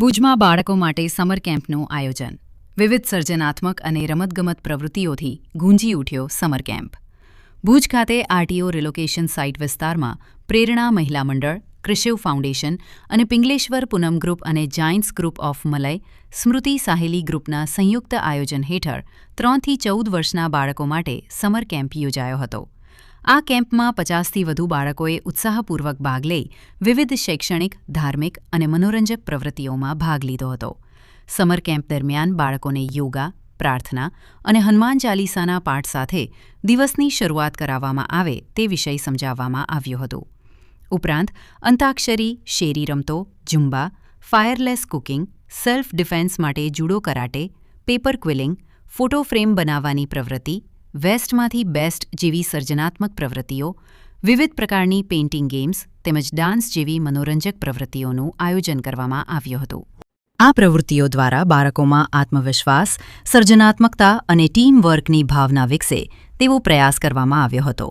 ભુજમાં બાળકો માટે સમર કેમ્પનું આયોજન. વિવિધ સર્જનાત્મક અને રમતગમત પ્રવૃત્તિઓથી ગુંજી ઉઠ્યો સમર કેમ્પ. ભુજ ખાતે આરટીઓ રિલોકેશન સાઇટ વિસ્તારમાં પ્રેરણા મહિલા મંડળ, ક્રિશિવ ફાઉન્ડેશન અને પિંગલેશ્વર પૂનમ ગ્રુપ અને જાયન્ટ્સ ગ્રુપ ઓફ મલય, સ્મૃતિ સાહેલી ગ્રુપના સંયુક્ત આયોજન હેઠળ 3 થી 14 વર્ષના બાળકો માટે સમર કેમ્પ યોજાયો હતો. આ કેમ્પમાં 50થી વધુ બાળકોએ ઉત્સાહપૂર્વક ભાગ લઈ વિવિધ શૈક્ષણિક, ધાર્મિક અને મનોરંજક પ્રવૃત્તિઓમાં ભાગ લીધો હતો. સમર કેમ્પ દરમિયાન બાળકોને યોગા, પ્રાર્થના અને હનુમાન ચાલીસાના પાઠ સાથે દિવસની શરૂઆત કરાવવામાં આવે તે વિષય સમજાવવામાં આવ્યો હતો. ઉપરાંત અંતાક્ષરી, શેરી રમતો, ઝુંબા, ફાયરલેસ કુકિંગ, સેલ્ફ ડિફેન્સ માટે judo karate, paper quilling, photo frame બનાવવાની પ્રવૃત્તિ, વેસ્ટમાંથી બેસ્ટ જેવી સર્જનાત્મક પ્રવૃત્તિઓ, વિવિધ પ્રકારની પેઇન્ટિંગ ગેમ્સ તેમજ ડાન્સ જેવી મનોરંજક પ્રવૃત્તિઓનું આયોજન કરવામાં આવ્યું હતું. આ પ્રવૃત્તિઓ દ્વારા બાળકોમાં આત્મવિશ્વાસ, સર્જનાત્મકતા અને ટીમ વર્કની ભાવના વિકસે તેવો પ્રયાસ કરવામાં આવ્યો હતો.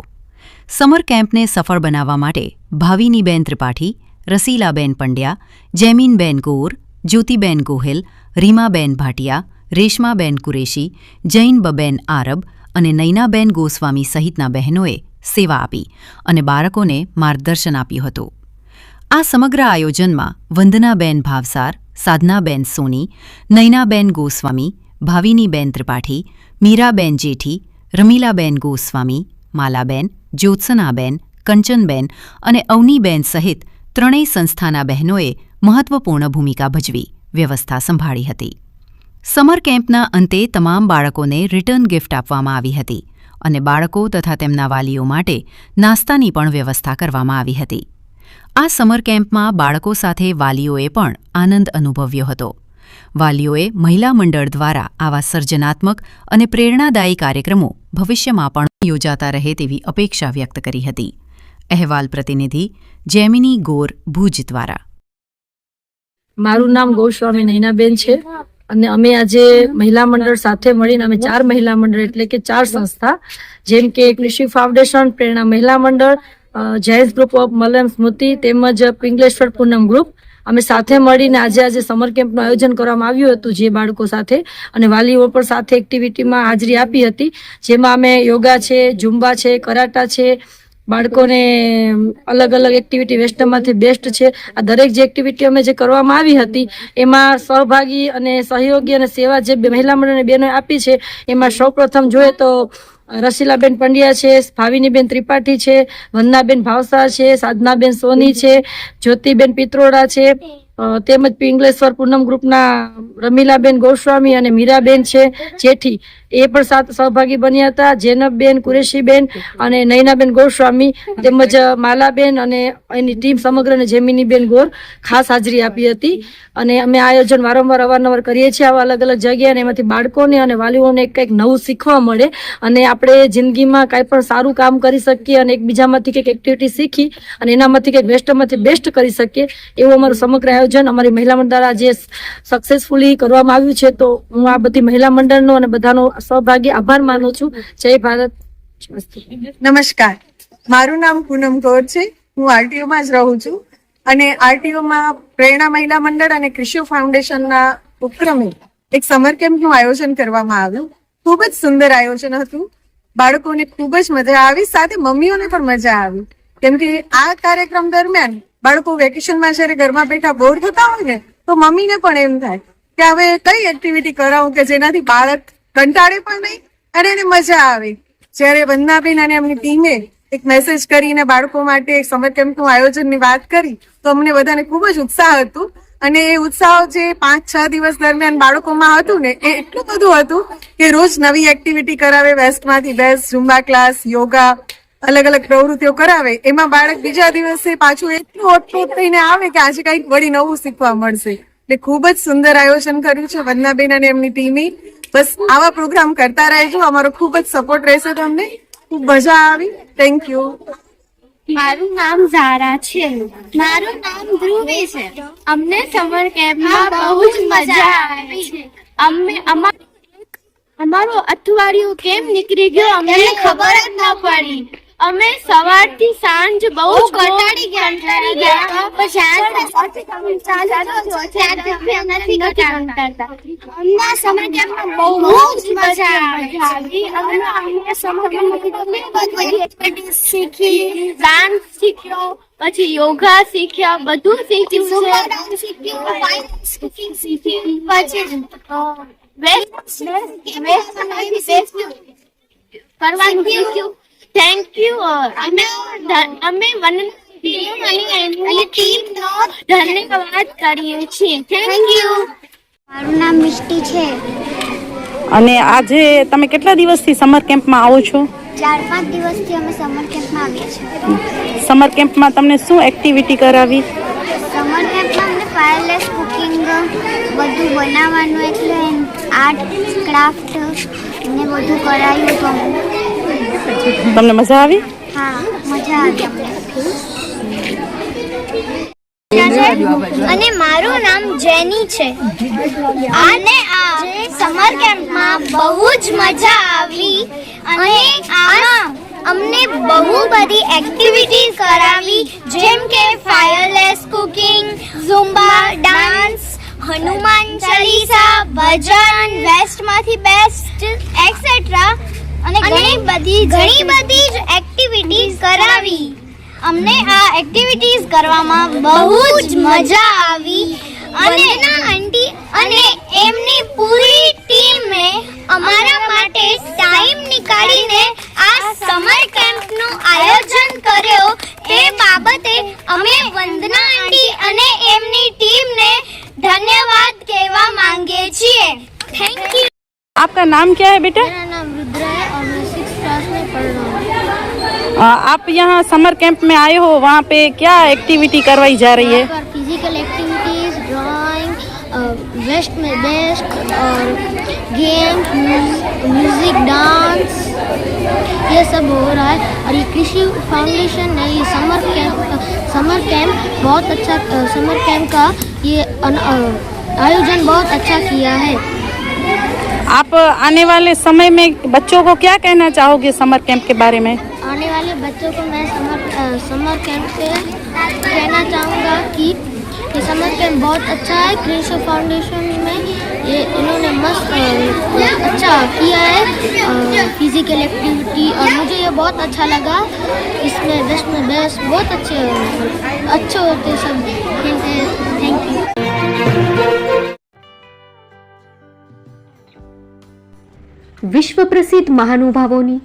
સમર કેમ્પને સફળ બનાવવા માટે ભાવિનીબેન ત્રિપાઠી, રસીલાબેન પંડ્યા, જેમીનબેન ગોર, જ્યોતિબેન ગોહિલ, રીમાબેન ભાટિયા, રેશમાબેન કુરેશી, જૈનબબેન આરબ અને નૈનાબેન ગોસ્વામી સહિતના બહેનોએ સેવા આપી અને બાળકોને માર્ગદર્શન આપ્યું હતું. આ સમગ્ર આયોજનમાં વંદનાબેન ભાવસાર, સાધનાબેન સોની, નૈનાબેન ગોસ્વામી, ભાવિનીબેન ત્રિપાઠી, મીરાબેન જેઠી, રમીલાબેન ગોસ્વામી, માલાબેન, જ્યોત્સનાબેન, કંચનબેન અને અવનીબેન સહિત ત્રણેય સંસ્થાના બહેનોએ મહત્વપૂર્ણ ભૂમિકા ભજવી વ્યવસ્થા સંભાળી હતી. સમર કેમ્પના અંતે તમામ બાળકોને રિટર્ન ગિફ્ટ આપવામાં આવી હતી અને બાળકો તથા તેમના વાલીઓ માટે નાસ્તાની પણ વ્યવસ્થા કરવામાં આવી હતી. આ સમર કેમ્પમાં બાળકો સાથે વાલીઓએ પણ આનંદ અનુભવ્યો હતો. વાલીઓએ મહિલા મંડળ દ્વારા આવા સર્જનાત્મક અને પ્રેરણાદાયી કાર્યક્રમો ભવિષ્યમાં પણ યોજાતા રહે તેવી અપેક્ષા વ્યક્ત કરી હતી. અહેવાલ પ્રતિનિધિ જેમિની ગોર, ભુજ દ્વારા. મારું નામ ગોસ્વામી નૈનાબેન છે અને અમે આજે મહિલા મંડળ સાથે મળીને અમે 4 મહિલા મંડળ એટલે કે 4 સંસ્થા જેમ કે ક્રિશિવ ફાઉન્ડેશન, પ્રેરણા મહિલા મંડળ, જાયન્ટ્સ ગ્રુપ ઓફ મલય, સ્મૃતિ તેમજ પિંગલેશ્વર પૂનમ ગ્રુપ અમે સાથે મળીને આજે સમર કેમ્પનું આયોજન કરવામાં આવ્યું હતું. જે બાળકો સાથે અને વાલીઓ પણ સાથે એક્ટિવિટીમાં હાજરી આપી હતી, જેમાં અમે યોગા છે, ઝુંબા છે, કરાટા છે, બાળકોને અલગ અલગ એક્ટિવિટી વેસ્ટમાંથી બેસ્ટ છે. આ દરેક જે એક્ટિવિટી અમે જે કરવામાં આવી હતી એમાં સહભાગી અને સહયોગી અને સેવા જે મહિલા મંડળની બહેનોએ આપી છે એમાં સૌપ્રથમ જોઈએ તો રસીલાબેન પંડ્યા છે, ભાવિનીબેન ત્રિપાઠી છે, વંદનાબેન ભાવસાર છે, સાધનાબેન સોની છે, જ્યોતિબેન પિત્રોડા છે, તેમજ પિંગલેશ્વર પૂનમ ગ્રુપના રમીલાબેન ગોસ્વામી અને મીરાબેન છે જેઠી એ પણ સાથે સહભાગી બન્યા હતા. જૈનબબેન કુરેશીબેન અને નૈનાબેન ગોસ્વામી તેમજ માલાબેન અને એની ટીમ સમગ્ર અને જેમિનીબેન ગોર ખાસ હાજરી આપી હતી. અને અમે આયોજન વારંવાર અવારનવાર કરીએ છીએ આવા અલગ અલગ જગ્યાએ અને એમાંથી બાળકોને અને વાલીઓને કંઈક નવું શીખવા મળે અને આપણે જિંદગીમાં કાંઈ પણ સારું કામ કરી શકીએ અને એકબીજામાંથી કંઈક એક્ટિવિટી શીખી અને એનામાંથી કંઈક વેસ્ટમાંથી બેસ્ટ કરી શકીએ એવું અમારું સમગ્ર આયોજન અમારી મહિલા મંડળ દ્વારા જે સક્સેસફુલી કરવામાં આવ્યું છે. તો હું આ બધી મહિલા મંડળનો અને બધાનો સહભાગી આભાર માનું છું. જય ભારત. નમસ્કાર, મારું નામ પૂનમ ગોર છે. હું આરટીઓમાં જ રહું છું અને આરટીઓમાં પ્રેરણા મહિલા મંડળ અને ક્રિશિવ ફાઉન્ડેશનના ઉપક્રમે એક સમર કેમ્પનું આયોજન કરવામાં આવ્યું. ખૂબ જ સુંદર આયોજન હતું. બાળકોને ખૂબ જ મજા આવી, સાથે મમ્મીઓને પણ મજા આવી. કેમ કે આ કાર્યક્રમ દરમિયાન બાળકો વેકેશનમાં જયારે ઘરમાં બેઠા બોર થતા હોય ને તો મમ્મીને પણ એમ થાય કે હવે કઈ એક્ટિવિટી કરાવું કે જેનાથી બાળક કંટાળે પણ નહીં અને એને મજા આવે. જ્યારે વંદનાબેન અને એમની ટીમે એક મેસેજ કરીને બાળકો માટે એક સમર કેમ્પનું આયોજનની વાત કરી તો અમને બધાને ખૂબ જ ઉત્સાહ હતું અને એ ઉત્સાહ જે 5-6 દિવસ દરમિયાન બાળકોમાં હતું ને એ એટલું બધું હતું કે રોજ નવી એક્ટિવિટી કરાવે, વેસ્ટમાંથી બેસ્ટ, ઝુંબા ક્લાસ, યોગા, અલગ અલગ પ્રવૃત્તિઓ કરાવે. એમાં બાળક બીજા દિવસે પાછું એટલું ઓતપ્રોત થઈને આવે કે આજે કંઈક વળી નવું શીખવા મળશે. એટલે ખૂબ જ સુંદર આયોજન કર્યું છે વંદનાબેન અને એમની ટીમે. બસ આવા પ્રોગ્રામ કરતા રહેજો, અમારો ખૂબ જ સપોર્ટ રહેશે તમને. ખૂબ મજા આવી. Thank you. મારું નામ ઝારા છે. મારું નામ ધ્રુવી છે. અમને સમર કેમ્પમાં બહુ જ મજા આવી છે. અમારું અઠવાડિયું કેમ નીકળી ગયું અમને ખબર જ ન પડી. અમે સવારથી સાંજ બહુ જ કંટાળી ગયા અમને સમર કેમ્પમાં બહુ જ મજા આવી. અમને સમર કેમ્પમાં શીખી, ડાન્સ શીખ્યો, પછી યોગા શીખ્યા, બધું શીખ્યું કરવાનું શીખ્યું. Thank you. અમે ટીમનો ધન્યવાદ કરીએ છીએ. Thank you. મારું નામ મિષ્ટી છે. અને આજે તમે કેટલા દિવસથી સમર કેમ્પમાં આવો છો? 4-5 દિવસથી અમે સમર કેમ્પમાં આવ્યા છીએ. સમર કેમ્પમાં તમને શું એક્ટિવિટી કરાવી? સમર કેમ્પમાં અમને ફાયરલેસ કુકિંગ બધું બનાવવાનું, એટલે આર્ટ ક્રાફ્ટ ને બધું કરાયું હતું. તમને મજા આવી? હા, મજા આવી અમને. અને મારું નામ જેની છે. અને આ સમર કેમ્પમાં બહુ જ મજા આવી. અને આમાં અમને બહુ બધી એક્ટિવિટીઝ કરાવી, જેમ કે fireless cooking, Zumba dance, Hanuman Chalisa, bhajan, વેસ્ટમાંથી બેસ્ટ એક્સેટ્રા અને ઘણી બધી જ એક્ટિવિટીઝ કરાવી. અમને આ એક્ટિવિટીઝ કરવામાં બહુ જ મજા આવી. અને આંટી અને એમની પૂરી ટીમે અમારા માટે ટાઈમ નીકાળીને આ સમર કેમ્પનું આયોજન કર્યો. તે બાબતે અમે વંદના આંટી અને એમની ટીમને ધન્યવાદ કહેવા માંગીએ છીએ. Thank you. आपका नाम क्या है बेटा? मेरा नाम रुद्र है और मैं 6th क्लास में पढ़ रहा हूँ. आप यहाँ समर कैंप में आए हो, वहाँ पे क्या एक्टिविटी करवाई जा रही है? यहाँ पर फिजिकल एक्टिविटीज, ड्राइंग, वेस्ट में बेस्ट और गेम्स, म्यूजिक, डांस, ये सब हो रहा है. और ये कृषि फाउंडेशन ने ये समर कैंप बहुत अच्छा, समर कैंप का ये आयोजन बहुत अच्छा किया है. आप आने वाले समय में बच्चों को क्या कहना चाहोगे समर कैंप के बारे में? आने वाले बच्चों को मैं समर कैंप पे कहना चाहूँगा कि ये समर कैंप बहुत अच्छा है. कृषि फाउंडेशन में ये इन्होंने मस्त अच्छा किया है फिजिकल एक्टिविटी, और मुझे ये बहुत अच्छा लगा. इसमें बेस्ट में बेस्ट बहुत अच्छे होते सब खेलते हैं. Thank you. વિશ્વ પ્રસિદ્ધ મહાનુભાવોની,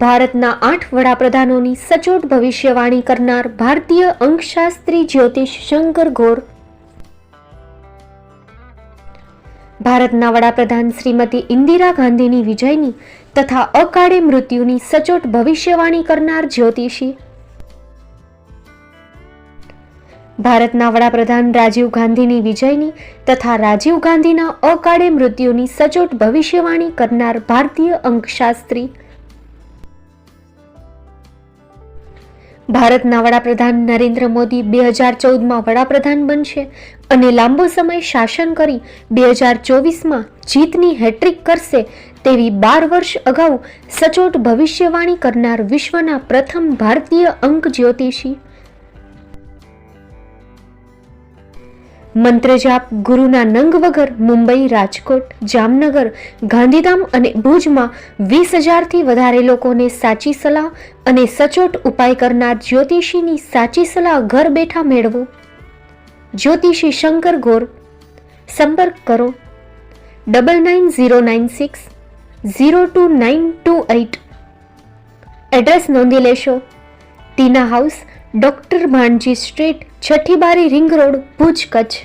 ભારતના 8 વડાપ્રધાનોની સચોટ ભવિષ્યવાણી કરનાર ભારતીય અંકશાસ્ત્રી જ્યોતિષ શંકર ગોર, ભારતના વડાપ્રધાન શ્રીમતી ઇન્દિરા ગાંધીની વિજયની તથા અકાળે મૃત્યુની સચોટ ભવિષ્યવાણી કરનાર જ્યોતિષી, ભારતના વડાપ્રધાન રાજીવ ગાંધીની વિજયની તથા રાજીવ ગાંધીના અકાળે મૃત્યુની સચોટ ભવિષ્યવાણી કરનાર ભારતીય અંકશાસ્ત્રી, ભારતના વડાપ્રધાન નરેન્દ્ર મોદી 2014માં વડાપ્રધાન બનશે અને લાંબો સમય શાસન કરી 2024માં જીતની હેટ્રિક કરશે તેવી 12 વર્ષ અગાઉ સચોટ ભવિષ્યવાણી કરનાર વિશ્વના પ્રથમ ભારતીય અંક જ્યોતિષી, મંત્રજાપ ગુરુના નંગ વગર મુંબઈ, રાજકોટ, જામનગર, ગાંધીધામ અને ભુજમાં 20,000થી વધારે લોકોને સાચી સલાહ અને સચોટ ઉપાય કરનાર જ્યોતિષીની સાચી સલાહ ઘર બેઠા મેળવો. જ્યોતિષી શંકર ગોર. સંપર્ક કરો 9909602928. એડ્રેસ નોંધી લેશો. Tina house, doctor Bhanji street, છઠ્ઠી બારી, ring road, Bhuj, Kutch.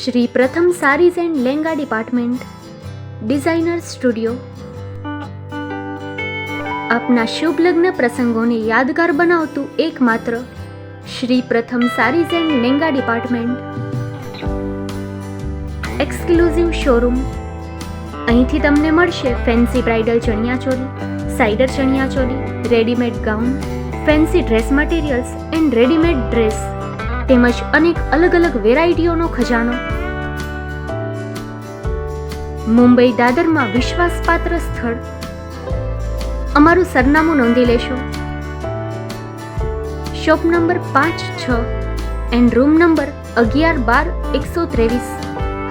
Shri Pratham sarees and lehenga department, designer studio. આપના શુભ લગ્ન પ્રસંગોને યાદગાર બનાવતું એકમાત્ર Shri Pratham sarees and lehenga department. Exclusive showroom. અહીંથી તમને મળશે ફેન્સી બ્રાઇડલ ચણિયાચોલી, સાઇડર chaniya choli, readymade gown, fancy dress materials and readymade dress તેમજ અનેક અલગ અલગ વેરાયટીઓનો ખજાનો. મુંબઈ દાદરમાં વિશ્વાસપાત્ર સ્થળ. અમારું સરનામું નોંધી લેશો. Shop number 5-6 and room number 11-12-123,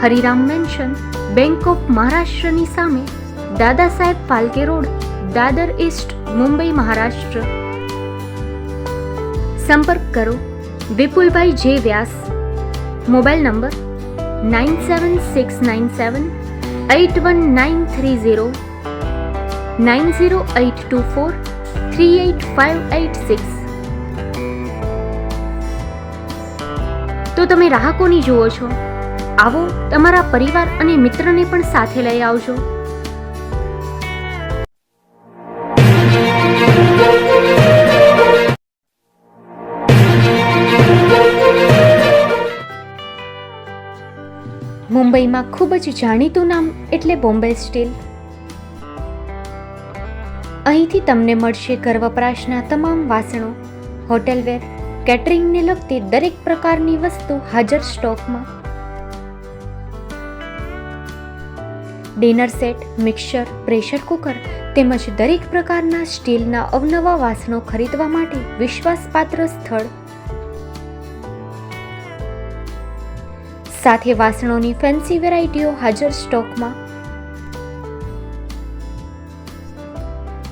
Hariram mansion, bank of મહારાષ્ટ્રની સામે, દાદા સાહેબ ફાલ્કે રોડ, દાદર ઈસ્ટ, મુંબઈ, મહારાષ્ટ્ર. સંપર્ક કરો વિપુલભાઈ જે વ્યાસ. Mobile number 9769781930, 9082438586. તો તમે રાહ કોની જુઓ છો? આવો, તમારા પરિવાર અને મિત્રને પણ સાથે લઈ આવજો. મુંબઈમાં ખૂબ જ જાણીતું નામ એટલે બોમ્બે સ્ટીલ. અહીંથી તમને મળશે ઘર વપરાશના તમામ વાસણો, હોટેલવેર, કેટરિંગને લગતી દરેક પ્રકારની વસ્તુ હાજર સ્ટોકમાં. Dinner set, mixer, pressure cooker તેમજ દરેક પ્રકારના સ્ટીલના અવનવા વાસણો ખરીદવા માટે વિશ્વાસપાત્ર સ્થળ. સાથે વાસણોની ફેન્સી વેરાયટીઓ હાજર સ્ટોકમાં.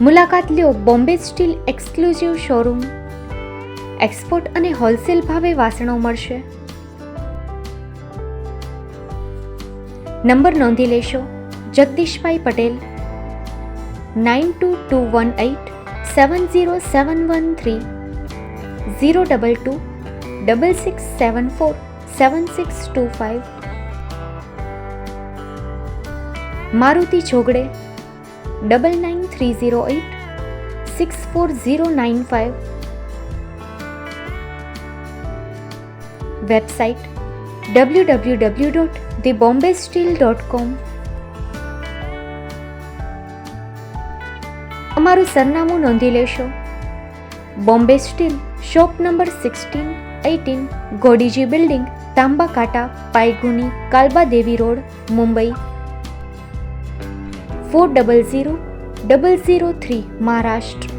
મુલાકાત લ્યો Bombay steel exclusive showroom. Export અને હોલસેલ ભાવે વાસણો મળશે. નંબર નોંધી લેશો. જગદીશભાઈ પટેલ 9221870713, 02266747625. મારુતિ ચોગડે 9930864095. Website www.thebombasteel.com. અમારું સરનામું નોંધી લેશો. Bombay steel, shop number 16-18, Godiji building, Tamba Kanta, Pydhonie, Kalba Devi road, Mumbai 400003, Maharashtra.